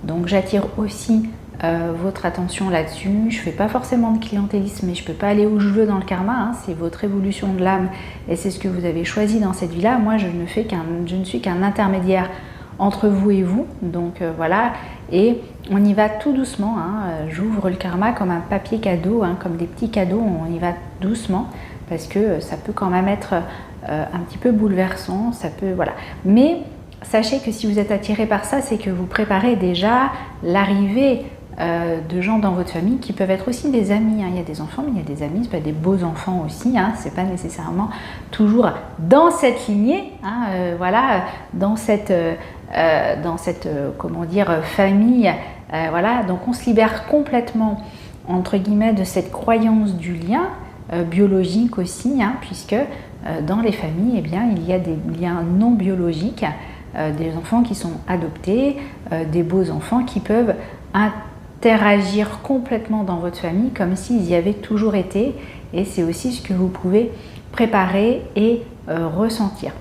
Donc j'attire aussi votre attention là-dessus. Je ne fais pas forcément de clientélisme, mais je ne peux pas aller où je veux dans le karma, hein. C'est votre évolution de l'âme et c'est ce que vous avez choisi dans cette vie-là. Moi, je ne suis qu'un intermédiaire entre vous et vous. Donc voilà, et on y va tout doucement, hein. J'ouvre le karma comme un papier cadeau, hein, comme des petits cadeaux, on y va doucement parce que ça peut quand même être un petit peu bouleversant, ça peut, voilà. Mais sachez que si vous êtes attiré par ça, c'est que vous préparez déjà l'arrivée de gens dans votre famille qui peuvent être aussi des amis, hein. Il y a des enfants, mais il y a des amis, ça peut être des beaux enfants aussi, hein. C'est pas nécessairement toujours dans cette lignée, hein, voilà, dans cette comment dire, famille, voilà. Donc on se libère complètement entre guillemets de cette croyance du lien biologique aussi, hein, puisque dans les familles, eh bien, il y a des liens non biologiques, des enfants qui sont adoptés, des beaux enfants qui peuvent interagir complètement dans votre famille comme s'ils y avaient toujours été, et c'est aussi ce que vous pouvez préparer et ressentir.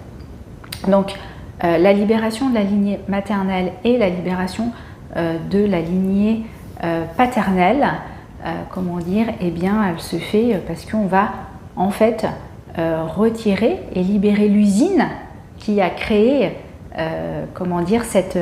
Donc la libération de la lignée maternelle et la libération de la lignée paternelle, comment dire, eh bien elle se fait parce qu'on va en fait retirer et libérer l'usine qui a créé comment dire, cette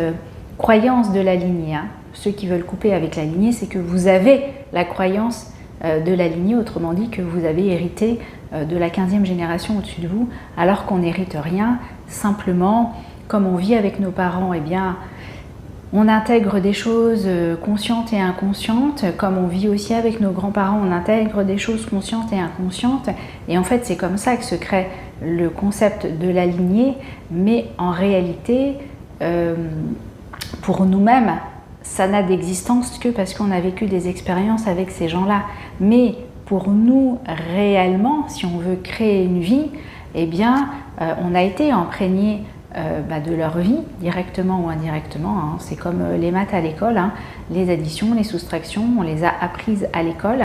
croyance de la lignée, hein. Ceux qui veulent couper avec la lignée, c'est que vous avez la croyance de la lignée, autrement dit que vous avez hérité de la 15e génération au-dessus de vous, alors qu'on n'hérite rien. Simplement, comme on vit avec nos parents, eh bien, on intègre des choses conscientes et inconscientes. Comme on vit aussi avec nos grands-parents, on intègre des choses conscientes et inconscientes. Et en fait, c'est comme ça que se crée le concept de la lignée. Mais en réalité, pour nous-mêmes, ça n'a d'existence que parce qu'on a vécu des expériences avec ces gens-là. Mais pour nous, réellement, si on veut créer une vie, eh bien, on a été imprégné de leur vie, directement ou indirectement, hein. C'est comme les maths à l'école, hein. Les additions, les soustractions, on les a apprises à l'école.